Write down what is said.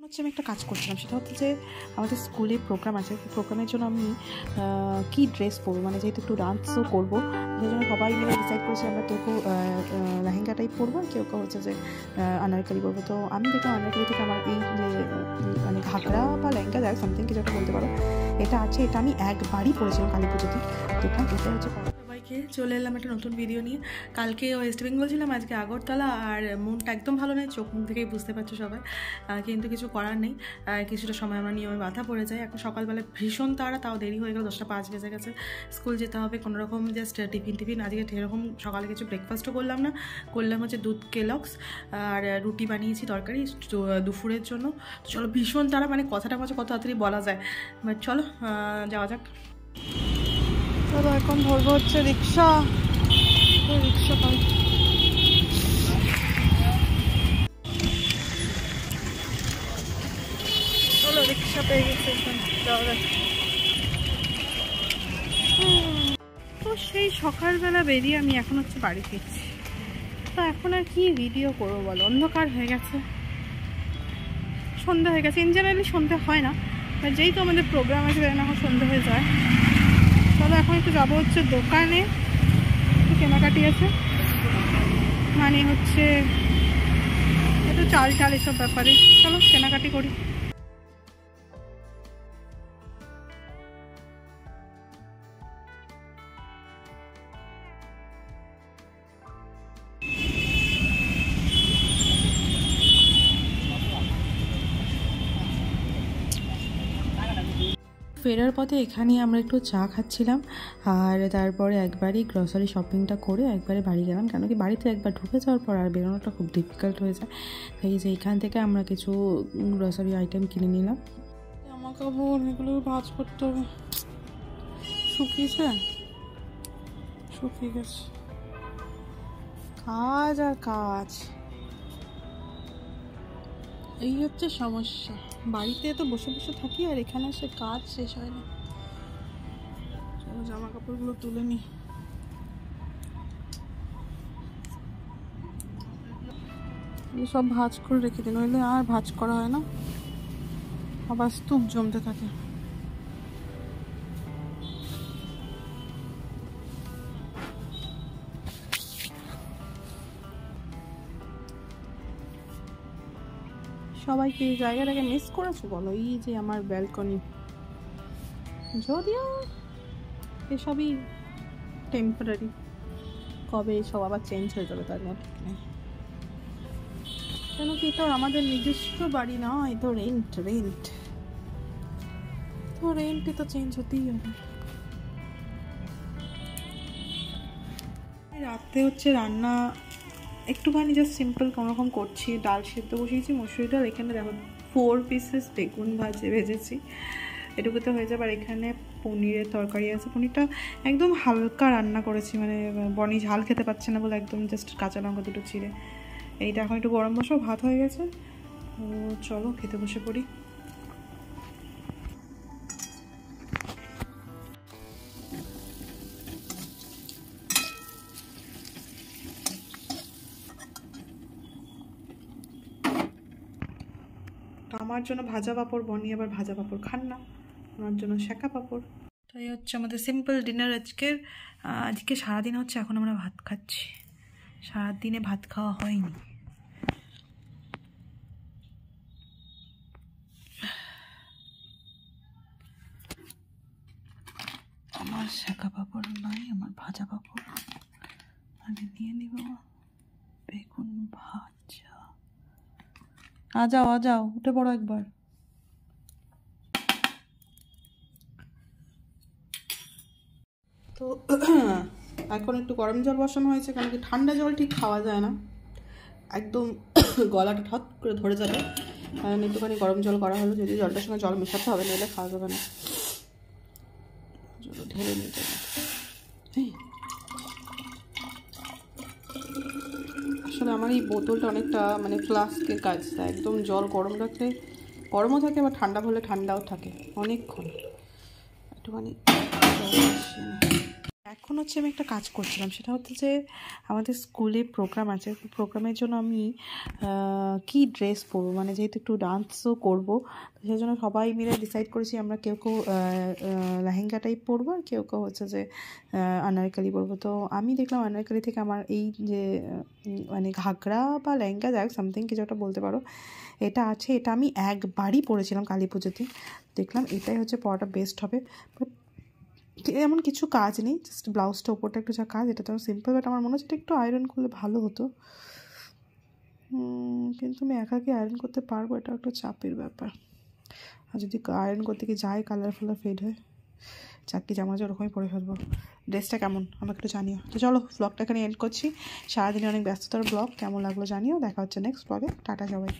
হচ্ছে আমি একটা কাজ করছিলাম, সেটা হচ্ছে যে আমাদের স্কুলে প্রোগ্রাম আছে। প্রোগ্রামের জন্য আমি কী ড্রেস পরবো, মানে যেহেতু একটু ডান্সও করবো, সেই জন্য সবাই মিলে ডিসাইড করেছি আমরা কেউ কেউ লেহেঙ্গা টাইপ পরবো, আর কেউ কেউ হচ্ছে যে আনারকলি পরবো। তো আমি দেখলাম আনারকলি থেকে আমার এই যে মানে ঘাগরা বা লেহেঙ্গা যায় সামথিং কিছু একটা বলতে পারো, এটা আছে। এটা আমি একবারই পরেছিলাম কালী পুজোতে। দেখলাম এটা হচ্ছে। সবাইকে চলে এলাম একটা নতুন ভিডিও নিয়ে। কালকে ওয়েস্ট বেঙ্গল ছিলাম, আজকে আগরতলা। আর মনটা একদম ভালো নেই, চোখ মুখ থেকেই বুঝতে পারছো সবাই, কিন্তু কিছু করার নেই। কিছুটা সময় আমরা নিয়মে বাধা পড়ে যায়। এখন সকালবেলা ভীষণ তাড়া, তাও দেরি হয়ে গেল, 10টা 5 বেজে গেছে। স্কুল যেতে হবে, কোনোরকম জাস্ট টিফিন আজকে সেরকম সকালে কিছু ব্রেকফাস্টও করলাম না, করলাম হচ্ছে দুধ কেলক্স আর রুটি বানিয়েছি তরকারি দুপুরের জন্য। তো চলো, ভীষণ তাড়া, মানে কথাটা মাঝে কত তাড়াতাড়ি বলা যায়, বাট চলো যাওয়া যাক। চলো এখন ধরবো হচ্ছে রিক্সা পাই। চলো রিক্সা পেয়ে গেছে, যাওয়া যাক। তো সেই সকালবেলা বেরিয়ে আমি এখন হচ্ছে বাড়ি ফিরছি। তো এখন আর কি ভিডিও করবো বলো, অন্ধকার হয়ে গেছে, সন্ধ্যা হয়ে গেছে। ইন জেনারেলি সন্ধ্যা হয় না, যেহেতু আমাদের প্রোগ্রাম আছে তাই না, এখন সন্ধ্যা হয়ে যায়। চলো এখন একটু যাবো হচ্ছে দোকানে, একটু কেনাকাটি আছে, মানে হচ্ছে একটু চাল এসব ব্যাপারে। চলো কেনাকাটি করি। ফেরার পথে এখানে আমরা একটু চা খাচ্ছিলাম, আর তারপরে একবারই গ্রসারি শপিংটা করে একবারে বাড়ি গেলাম, কেন কি বাড়িতে একবার ঢুকে যাওয়ার পর আর বেরোনোটা খুব ডিফিকাল্ট হয়ে যায়। তাই যে এখান থেকে আমরা কিছু গ্রসারি আইটেম কিনে নিলাম। জামা কাপড় এগুলো ভাঁজ করতে হবে, শুকিয়ে গেছে, কাজ আর কাজ, এই হচ্ছে সমস্যা। বাড়িতে তো বসে বসে থাকি, আর এখানে সে কাজ শেষ হয় না। চলো জামা কাপড়গুলো তুলে নি। সব ভাঁজ করে রেখে দিই, নইলে আর ভাঁজ করা হয় না, আবার স্তূপ জমতে থাকে। সবাইকে এই জায়গাটাকে মিস করেছো বলো? এই যে আমার ব্যালকনি, যদিও এসবই টেম্পোরারি, কবে এসব আবার চেঞ্জ হয়ে যাবে তার মধ্যে ঠিক নেই। কেন কি তো আমাদের নিজস্ব বাড়ি না, এই তো রেন্ট, তো রেন্টে তো চেঞ্জ হতেই হবে। রাতে হচ্ছে রান্না একটুখানি জাস্ট সিম্পল কোনোরকম করছি। ডাল সেদ্ধ বসিয়েছি, মসুরি ডাল। এখানে দেখো 4 পিসেস বেগুন ভেজেছি, এটুকুতে হয়ে যাবে। আর এখানে পনিরের তরকারি আছে, পনিরটা একদম হালকা রান্না করেছি, মানে বনি ঝাল খেতে পাচ্ছে না বলে একদম জাস্ট কাঁচা লঙ্কা দুটো চিড়ে। এইটা এখন একটু গরম বসাও, ভাত হয়ে গেছে। তো চলো খেতে বসে পড়ি। আমার জন্য ভাজা পাঁপড়, বনি আবার ভাজা পাঁপড় খান না, আমার জন্য সেঁকা পাঁপড়। তাই হচ্ছে আমাদের সিম্পল ডিনার আজকে সারাদিন হচ্ছে এখন আমরা ভাত খাচ্ছি, সারাদিনে ভাত খাওয়া হয়নি। আমার সেঁকা পাঁপড় নয়, আমার ভাজা পাঁপড়। আগে নিয়ে নিব বেগুন ভাজা। আজাও উঠে পড়ো একবার। তো এখন একটু গরম জল বসানো হয়েছে, কারণ কি ঠান্ডা জল ঠিক খাওয়া যায় না, একদম গলাটা ঠক করে ধরে যাবে। কারণ একটুখানি গরম জল করা হলো, যদি জলটার সঙ্গে জল মেশাতে হবে, নাহলে খাওয়া যাবে না। চলো ঢেলে নিতে। আসলে আমার এই বোতলটা অনেকটা মানে ফ্লাস্কের কাজ, একদম জল গরম রাখলে গরমও থাকে, আবার ঠান্ডা হলে ঠান্ডাও থাকে অনেকক্ষণ। একটুখানি এখন হচ্ছে আমি একটা কাজ করছিলাম, সেটা হচ্ছে যে আমাদের স্কুলে প্রোগ্রাম আছে। প্রোগ্রামের জন্য আমি কি ড্রেস পরবো, মানে যেহেতু একটু ডান্সও করবো, তো সেই জন্য সবাই মিলে ডিসাইড করেছি আমরা কেউ কেউ লেহেঙ্গা টাইপ পরবো, আর কেউ কেউ হচ্ছে যে আনারকলি পরবো। তো আমি দেখলাম আনারকলি থেকে আমার এই যে মানে ঘাগরা বা লেহেঙ্গা, যাক সামথিং কিছু একটা বলতে পারো, এটা আছে। এটা আমি একবারই পরেছিলাম কালী পুজোতে, দেখলাম এটাই হচ্ছে পরাটা বেস্ট হবে। এমন কিছু কাজ নেই, জাস্ট ব্লাউজটা ওপরটা একটু যা কাজ, এটা তো সিম্পল, বাট আমার মনে হচ্ছে এটা একটু আয়রন করলে ভালো হতো, কিন্তু আমি একাকে আয়রন করতে পারবো, এটা একটু চাপের ব্যাপার। আর যদি আয়রন করতে গিয়ে যায় কালার ফেড হয়, চাকরি জামা আছে ওরকমই পরে ফেলবো। ড্রেসটা কেমন আমাকে একটু জানিও। তো চলো ব্লগটা এখানে এন্ড করছি। সারাদিনে অনেক ব্যস্ততার ব্লগ, কেমন লাগলো জানিও। দেখা হচ্ছে নেক্সট ব্লগে। টাটা সবাই।